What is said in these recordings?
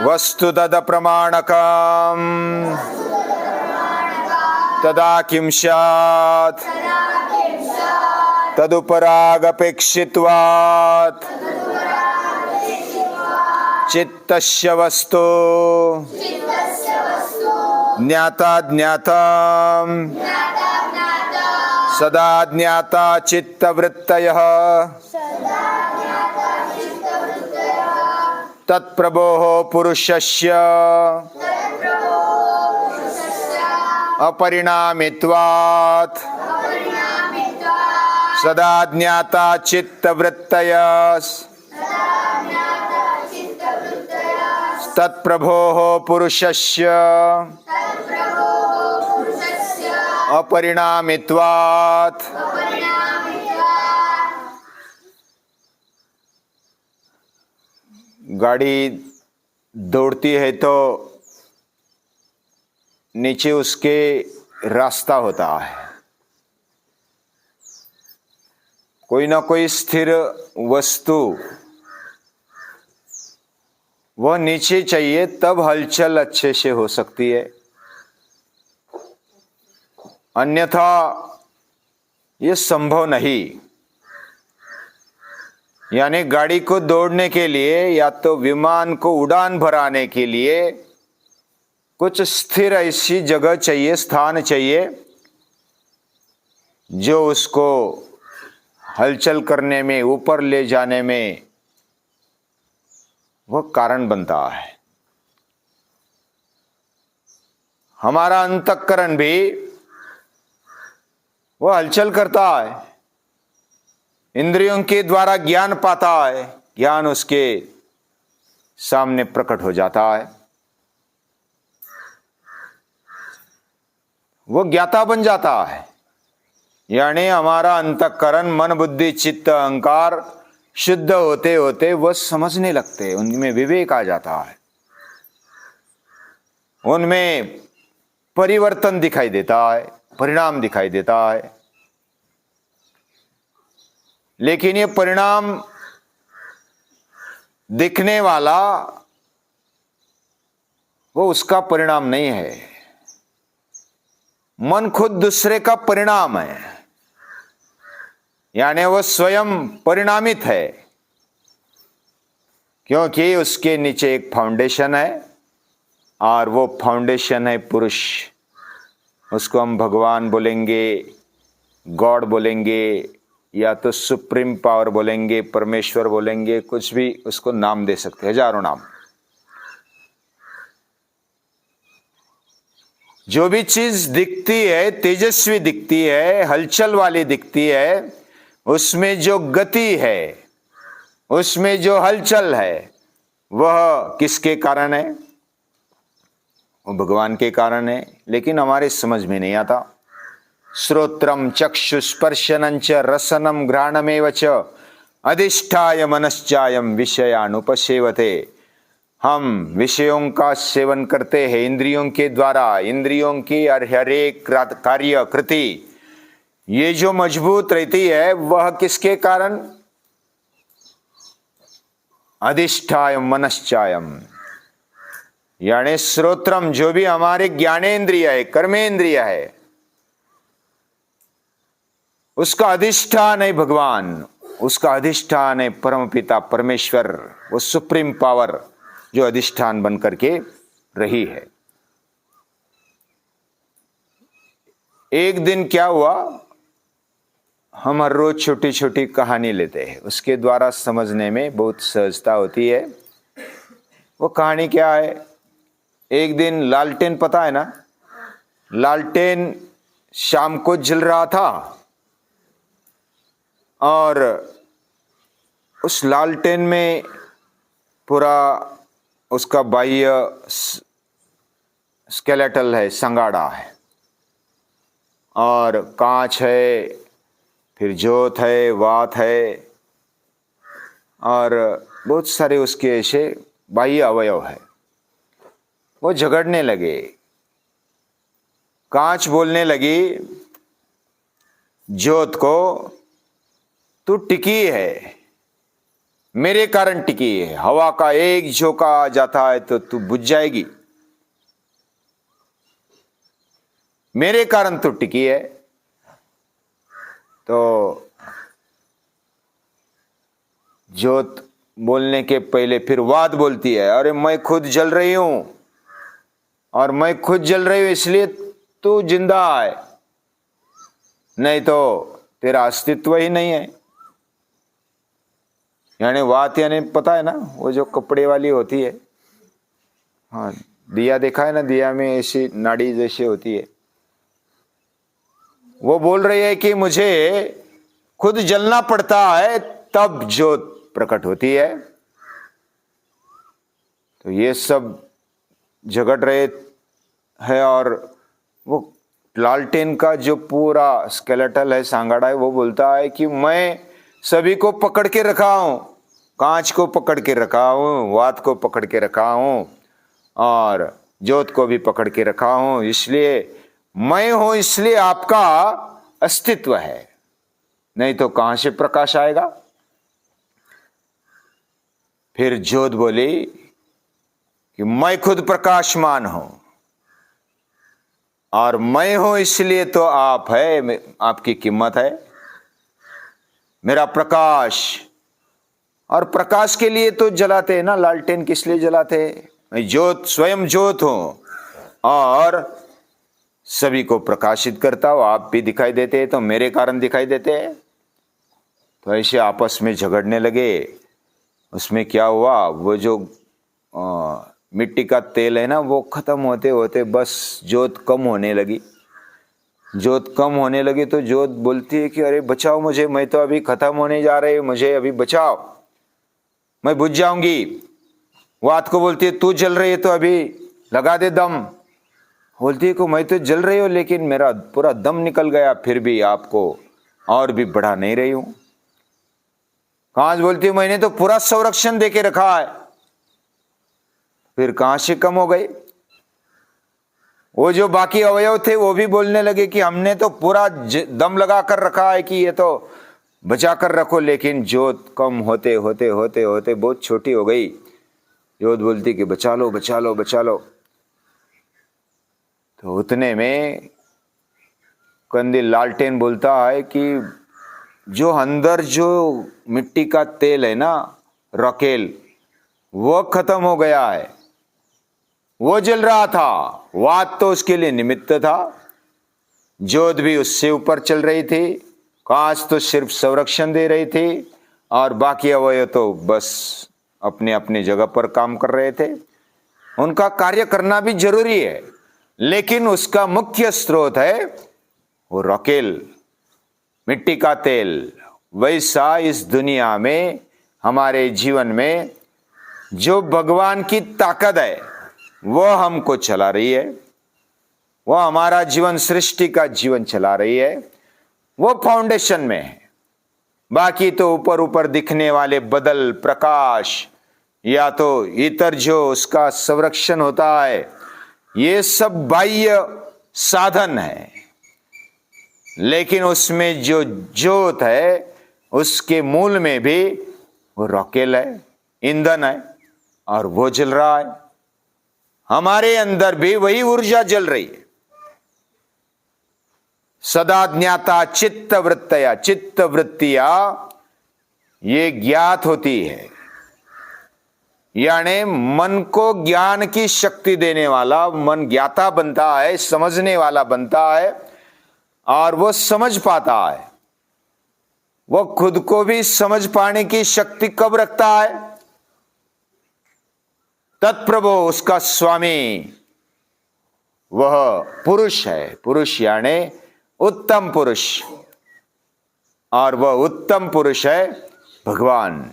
वस्तु तद प्रमाणकम तदा किं स्यात् तदुपरागपेक्षित्वात् चित्तस्य वस्तु ज्ञाता ज्ञातम् सदा ज्ञाता चित्तवृत्तयः तत्प्रभोः पुरुषस्य अपरिणामित्वात् सदा ज्ञाता चित्तवृत्तयः तत्प्रभोः पुरुषस्य अपरिणामित्वात्। गाड़ी दौड़ती है तो नीचे उसके रास्ता होता है, कोई ना कोई स्थिर वस्तु वह नीचे चाहिए, तब हलचल अच्छे से हो सकती है, अन्यथा ये संभव नहीं। यानी गाड़ी को दौड़ने के लिए या तो विमान को उड़ान भराने के लिए कुछ स्थिर ऐसी जगह चाहिए, स्थान चाहिए जो उसको हलचल करने में, ऊपर ले जाने में वह कारण बनता है। हमारा अंतःकरण भी वह हलचल करता है, इंद्रियों के द्वारा ज्ञान पाता है, ज्ञान उसके सामने प्रकट हो जाता है, वो ज्ञाता बन जाता है। यानी हमारा अंतःकरण, मन, बुद्धि, चित्त, अहंकार शुद्ध होते होते वह समझने लगते हैं, उनमें विवेक आ जाता है, उनमें परिवर्तन दिखाई देता है, परिणाम दिखाई देता है। लेकिन ये परिणाम दिखने वाला वो उसका परिणाम नहीं है, मन खुद दूसरे का परिणाम है। यानी वो स्वयं परिणामित है, क्योंकि उसके नीचे एक फाउंडेशन है और वो फाउंडेशन है पुरुष। उसको हम भगवान बोलेंगे, गॉड बोलेंगे, या तो सुप्रीम पावर बोलेंगे, परमेश्वर बोलेंगे, कुछ भी उसको नाम दे सकते हैं, हजारों नाम। जो भी चीज दिखती है, तेजस्वी दिखती है, हलचल वाली दिखती है, उसमें जो गति है, उसमें जो हलचल है, वह किसके कारण है? वो भगवान के कारण है। लेकिन हमारे समझ में नहीं आता। श्रोत्रम चक्षुस्पर्शनं च रसनं घ्राणमेव च अधिष्ठाय मनश्चायं विषयानुपसेवते। हम विषयों का सेवन करते हैं इंद्रियों के द्वारा, इंद्रियों की हर एक कार्य कृति ये जो मजबूत रहती है, वह किसके कारण? अधिष्ठाय मनश्चायम। यानी श्रोत्रम, जो भी हमारे ज्ञानेन्द्रिय है, कर्मेंद्रिय है, उसका अधिष्ठान है भगवान, उसका अधिष्ठान है परमपिता परमेश्वर, वो सुप्रीम पावर जो अधिष्ठान बन करके रही है। एक दिन क्या हुआ, हम हर रोज छोटी छोटी कहानी लेते हैं, उसके द्वारा समझने में बहुत सहजता होती है। वो कहानी क्या है? एक दिन लालटेन, पता है ना, लालटेन शाम को जल रहा था और उस लालटेन में पूरा उसका बाह्य स्केलेटल है, संगाड़ा है, और कांच है, फिर जोत है, वात है, और बहुत सारे उसके ऐसे बाह्य अवयव है। वो झगड़ने लगे। कांच बोलने लगी जोत को, तू टिकी है, मेरे कारण टिकी है। हवा का एक झोंका आ जाता है तो तू बुझ जाएगी, मेरे कारण तो टिकी है। तो ज्योत बोलने के पहले फिर वाद बोलती है, अरे मैं खुद जल रही हूं, और मैं खुद जल रही हूं इसलिए तू जिंदा है, नहीं तो तेरा अस्तित्व ही नहीं है। यानी बात, यानी पता है ना, वो जो कपड़े वाली होती है, हाँ दिया देखा है ना, दिया में ऐसी नाड़ी जैसी होती है, वो बोल रही है कि मुझे खुद जलना पड़ता है तब ज्योत प्रकट होती है। तो ये सब झगड़ रहे हैं, और वो लालटेन का जो पूरा स्केलेटल है, सांगाड़ा है, वो बोलता है कि मैं सभी को पकड़ के रखा हूं, कांच को पकड़ के रखा हूं, वात को पकड़ के रखा हूं, और ज्योत को भी पकड़ के रखा हूं, इसलिए मैं हूं, इसलिए आपका अस्तित्व है, नहीं तो कहां से प्रकाश आएगा। फिर ज्योत बोली कि मैं खुद प्रकाशमान हूं, और मैं हूं इसलिए तो आप है, आपकी कीमत है, मेरा प्रकाश। और प्रकाश के लिए तो जलाते हैं ना, लालटेन किस लिए जलाते हैं? मैं ज्योत, स्वयं ज्योत हूं और सभी को प्रकाशित करता हूं, आप भी दिखाई देते हैं तो मेरे कारण दिखाई देते हैं। तो ऐसे आपस में झगड़ने लगे। उसमें क्या हुआ, वो जो मिट्टी का तेल है ना, वो खत्म होते होते बस ज्योत कम होने लगी। ज्योत कम होने लगी तो ज्योत बोलती है कि अरे बचाओ मुझे, मैं तो अभी खत्म होने जा रही हूं, मुझे अभी बचाओ, मैं बुझ जाऊंगी। वात को बोलती है तू जल रही है तो अभी लगा दे दम। बोलती है कि मैं तो जल रही हूं लेकिन मेरा पूरा दम निकल गया, फिर भी आपको और भी बढ़ा नहीं रही हूं। कांच बोलती है मैंने तो पूरा संरक्षण देके रखा है, फिर कहां से कम हो गई। वो जो बाकी अवयव थे वो भी बोलने लगे कि हमने तो पूरा दम लगा कर रखा है कि ये तो बचा कर रखो, लेकिन ज्योत कम होते होते होते होते बहुत छोटी हो गई। ज्योत बोलती कि बचा लो बचा लो बचा लो। तो उतने में कंदील लालटेन बोलता है कि जो अंदर जो मिट्टी का तेल है ना, रकेल, वो खत्म हो गया है, वो जल रहा था, वात तो उसके लिए निमित्त था, ज्योत भी उससे ऊपर चल रही थी, कांच तो सिर्फ संरक्षण दे रही थी, और बाकी अवयव तो बस अपने अपने जगह पर काम कर रहे थे। उनका कार्य करना भी जरूरी है, लेकिन उसका मुख्य स्रोत है वो रकेल, मिट्टी का तेल। वैसा इस दुनिया में, हमारे जीवन में जो भगवान की ताकत है वो हमको चला रही है, वो हमारा जीवन, सृष्टि का जीवन चला रही है, वो फाउंडेशन में है। बाकी तो ऊपर ऊपर दिखने वाले बदल, प्रकाश, या तो इतर जो उसका संरक्षण होता है, ये सब बाह्य साधन है, लेकिन उसमें जो ज्योत है उसके मूल में भी वो रॉकेल है, ईंधन है, और वो जल रहा है। हमारे अंदर भी वही ऊर्जा जल रही है। सदा ज्ञाता चित्त वृत्तया, चित्त वृत्तियां ये ज्ञात होती है, यानी मन को ज्ञान की शक्ति देने वाला मन ज्ञाता बनता है, समझने वाला बनता है, और वो समझ पाता है। वो खुद को भी समझ पाने की शक्ति कब रखता है? तत्प्रभु, उसका स्वामी, वह पुरुष है। पुरुष यानी उत्तम पुरुष, और वह उत्तम पुरुष है भगवान,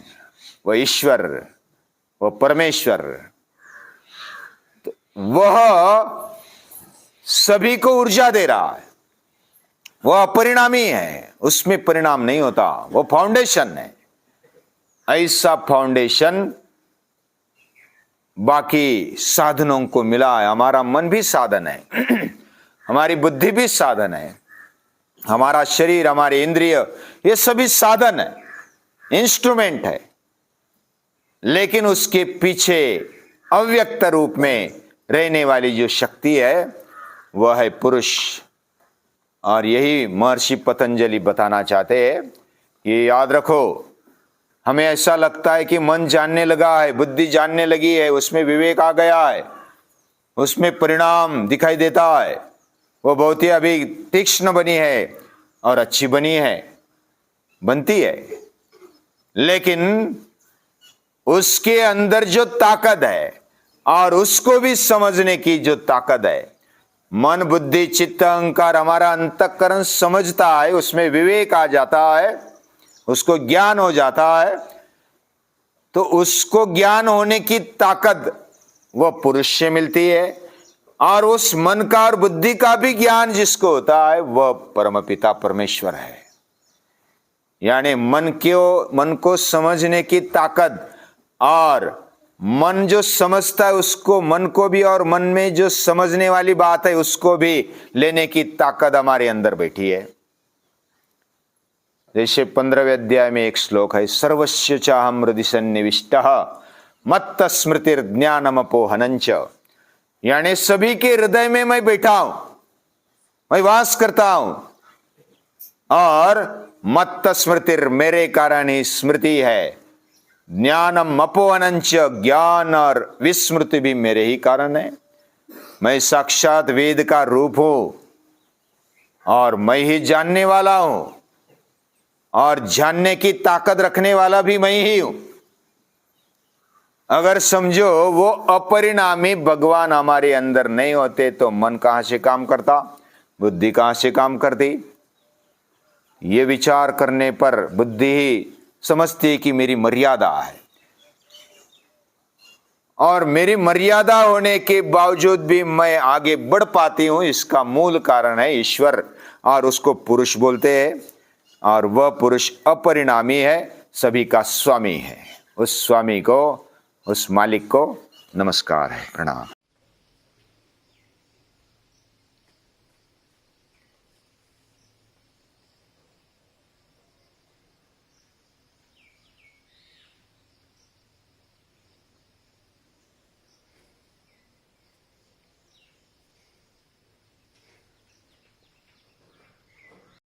वह ईश्वर, वह परमेश्वर। वह सभी को ऊर्जा दे रहा है, वह अपरिणामी है, उसमें परिणाम नहीं होता, वो फाउंडेशन है। ऐसा फाउंडेशन बाकी साधनों को मिला है। हमारा मन भी साधन है, हमारी बुद्धि भी साधन है, हमारा शरीर, हमारे इंद्रिय, ये सभी साधन है, इंस्ट्रूमेंट है। लेकिन उसके पीछे अव्यक्त रूप में रहने वाली जो शक्ति है वह है पुरुष। और यही महर्षि पतंजलि बताना चाहते हैं कि याद रखो, हमें ऐसा लगता है कि मन जानने लगा है, बुद्धि जानने लगी है, उसमें विवेक आ गया है, उसमें परिणाम दिखाई देता है, वो बहुत ही अभी तीक्ष्ण बनी है और अच्छी बनी है, बनती है, लेकिन उसके अंदर जो ताकत है और उसको भी समझने की जो ताकत है, मन बुद्धि चित्त अहंकार हमारा अंतःकरण समझता है, उसमें विवेक आ जाता है, उसको ज्ञान हो जाता है, तो उसको ज्ञान होने की ताकत वह पुरुष से मिलती है। और उस मन का और बुद्धि का भी ज्ञान जिसको होता है वह परमपिता परमेश्वर है। यानी मन को समझने की ताकत और मन जो समझता है उसको, मन को भी, और मन में जो समझने वाली बात है उसको भी लेने की ताकत हमारे अंदर बैठी है। जैसे 15वें अध्याय में एक श्लोक है, सर्वस्य चाहम हृदि सन्निविष्टः मत्त स्मृतिर ज्ञानमपोहनंच। यानी सभी के हृदय में मैं बैठा हूं, मैं वास करता हूं, और मत्त स्मृतिर मेरे कारण ही स्मृति है, ज्ञानम अपोहनंच ज्ञान और विस्मृति भी मेरे ही कारण है। मैं साक्षात वेद का रूप हूं और मैं ही जानने वाला हूं, और जानने की ताकत रखने वाला भी मैं ही हूं। अगर समझो वो अपरिणामी भगवान हमारे अंदर नहीं होते तो मन कहां से काम करता, बुद्धि कहां से काम करती। ये विचार करने पर बुद्धि ही समझती है कि मेरी मर्यादा है, और मेरी मर्यादा होने के बावजूद भी मैं आगे बढ़ पाती हूं। इसका मूल कारण है ईश्वर, और उसको पुरुष बोलते हैं, और वह पुरुष अपरिणामी है, सभी का स्वामी है। उस स्वामी को, उस मालिक को नमस्कार है, प्रणाम।